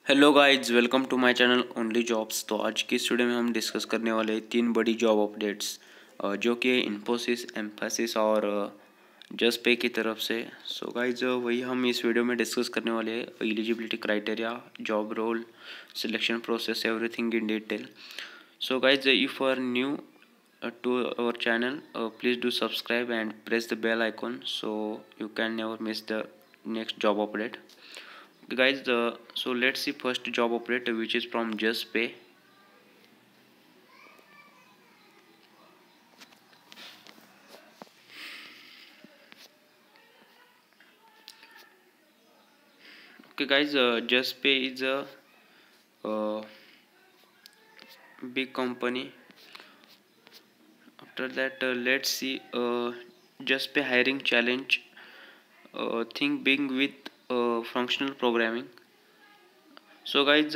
Hello guys, welcome to my channel only jobs. तो आज की इस वीडियो में हम डिस्कस करने वाले हैं तीन बड़ी जॉब अपडेट्स जो कि इन्फोसिस, एम्फेसिस और जस्ट पे की तरफ से। सो गाइज वही हम इस वीडियो में डिस्कस करने वाले हैं। Eligibility criteria, job role, selection process, everything in detail. So guys, if are new to our channel, please do subscribe and press the bell icon so you can never miss the next job update. Okay, guys, so let's see first job update, which is from Just Pay. Okay guys, Just Pay is a uh, big company. After that, let's see Just Pay hiring challenge. Think big with functional programming. So guys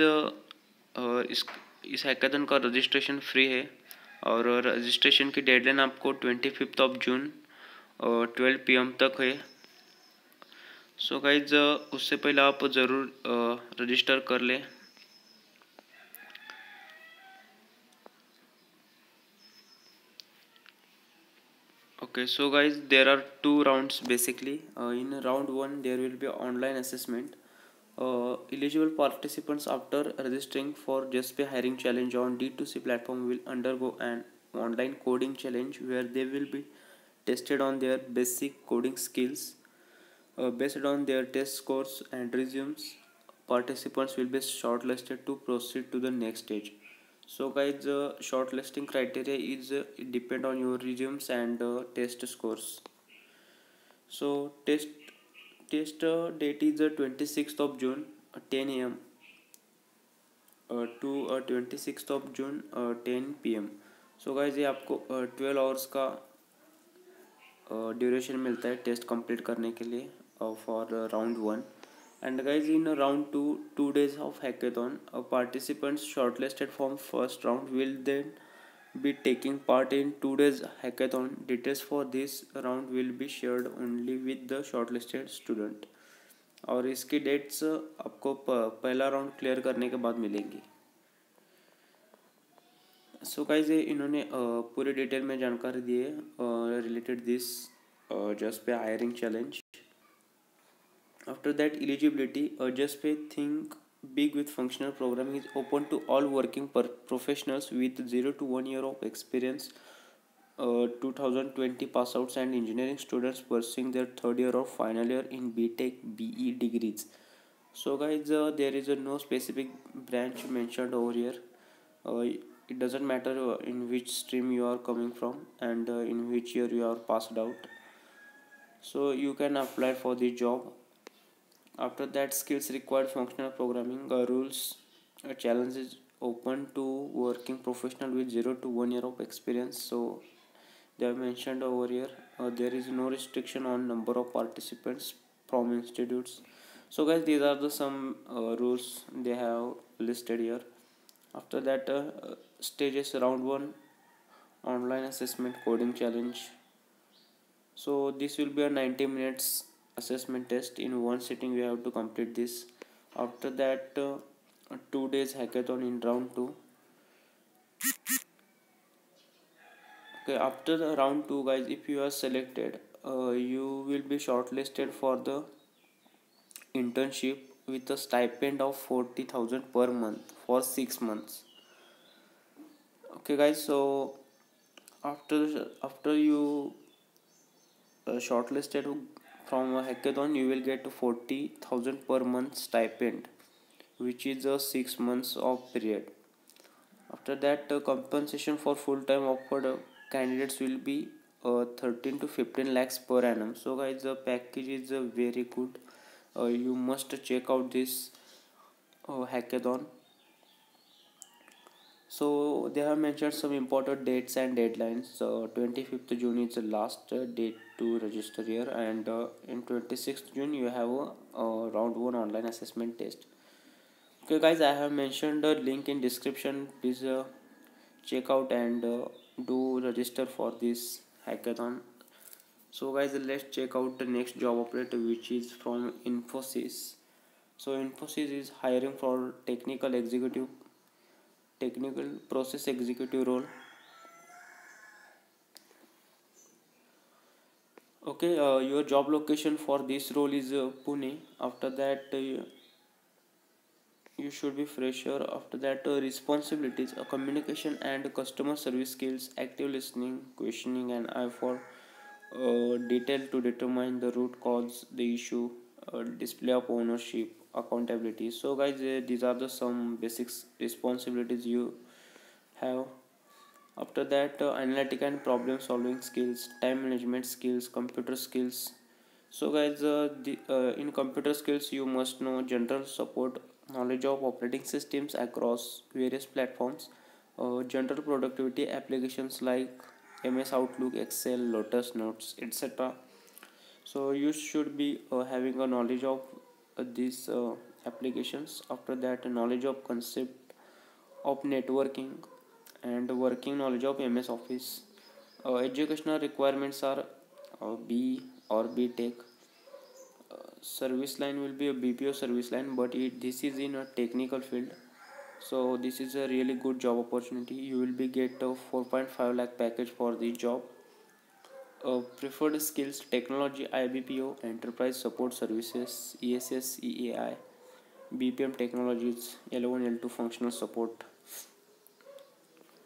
इस hackathon का registration free है और registration की deadline आपको 25 जून 12 PM तक है। So guys उससे पहले आप ज़रूर रजिस्टर कर लें। Okay, so guys, there are two rounds basically. In round one, there will be online assessment. Eligible participants after registering for Just Pay hiring challenge on D2C platform will undergo an online coding challenge where they will be tested on their basic coding skills. Based on their test scores and resumes, participants will be shortlisted to proceed to the next stage. So guys, shortlisting criteria is depend on your resumes and test scores. So test date is 26th of June 10 a.m. To 26th of June 10 PM. So guys, ये आपको 12 hours का duration मिलता है test complete करने के लिए for round one. And guys, in round 2, 2 days of hackathon, participants shortlisted from first round will then be taking part in 2 days hackathon. Details for this round will be shared only with the shortlisted student. और इसकी dates आपको पहला round clear करने के बाद मिलेंगी. So guys, इन्होंने पूरी डिटेल में जानकारी दी है रिलेटेड दिस जस्ट पे hiring challenge. After that, eligibility, Just Pay Think Big with Functional Programming is open to all working professionals with 0 to 1 year of experience, 2020 pass outs, and engineering students pursuing their third year or final year in BTech BE degrees. So guys, there is no specific branch mentioned over here. It doesn't matter in which stream you are coming from and in which year you are passed out. So you can apply for the job. After that, skills required functional programming rules challenges open to working professional with 0 to 1 year of experience. So they have mentioned over here there is no restriction on number of participants from institutes. So guys, these are the some rules they have listed here. After that, stages round 1 online assessment coding challenge. So this will be a 90 minutes assessment test. In one sitting we have to complete this. After that, 2 days hackathon in round 2. Okay, after the round 2 guys, if you are selected, you will be shortlisted for the internship with a stipend of 40,000 per month for 6 months. Okay guys, so after you shortlisted from a hackathon, you will get 40,000 per month stipend, which is a 6 months of period. After that, compensation for full time offered candidates will be 13 to 15 lakhs per annum. So guys, the package is very good. You must check out this hackathon. So they have mentioned some important dates and deadlines. 25th June is the last date to register here, and in 26th June you have a round 1 online assessment test. Okay guys, I have mentioned a link in description. Please check out and do register for this hackathon. So guys, let's check out the next job operator, which is from Infosys. So Infosys is hiring for technical process executive role. Okay, your job location for this role is Pune. After that, you should be fresher. After that, responsibilities, communication and customer service skills, active listening, questioning, and eye for detail to determine the root cause, the issue, display of ownership, accountability. So, guys, these are the some basics responsibilities you have. After that, analytic and problem solving skills, time management skills, computer skills. So guys, in computer skills you must know general support, knowledge of operating systems across various platforms, general productivity applications like MS Outlook, Excel, Lotus Notes, etc. So you should be having a knowledge of these applications. After that, knowledge of concept of networking and working knowledge of MS Office. Educational requirements are B or B Tech. Service line will be a BPO service line, but this is in a technical field. So this is a really good job opportunity. You will be get a 4.5 lakh package for the job. Preferred skills: technology, IBPO, enterprise support services, ESS, EAI, BPM technologies, L1, L2 functional support.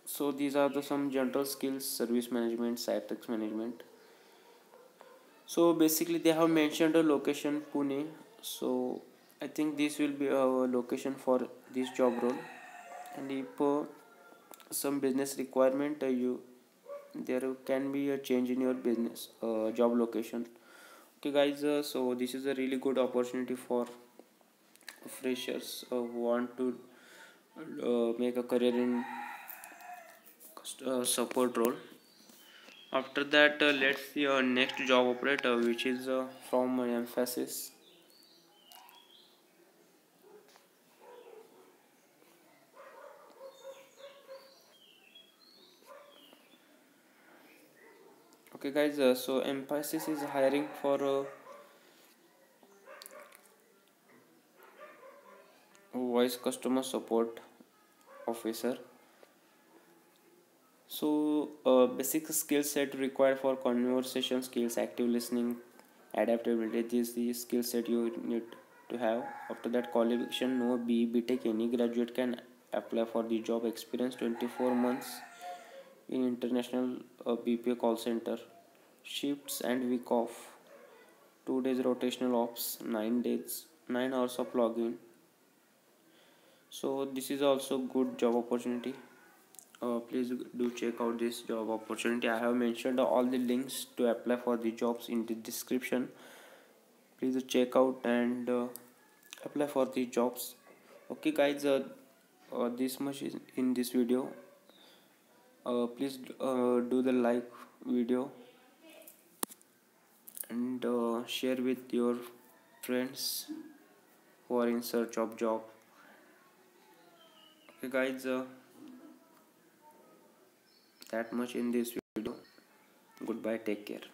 So these are the some general skills: service management, Cytex management. So basically they have mentioned a location Pune. So I think this will be a location for this job role. And if some business requirement, you there can be a change in your business job location. Okay guys, so this is a really good opportunity for freshers who want to make a career in support role. After that, let's see our next job operator, which is from Emphasis. Okay guys, so Emphasis is hiring for voice customer support officer. So basic skill set required for conversation skills, active listening, adaptability. This is the skill set you need to have. After that, qualification: no B, BTech, any graduate can apply for the job. Experience: 24 months in international BPO call center. Shifts and week off: 2 days rotational ops, 9 days, 9 hours of login. So this is also good job opportunity. Please do check out this job opportunity. I have mentioned all the links to apply for the jobs in the description. Please check out and apply for the jobs. Okay guys, this much is in this video. Please do the like video and share with your friends who are in search of job. Okay guys, that much in this video. Goodbye, take care.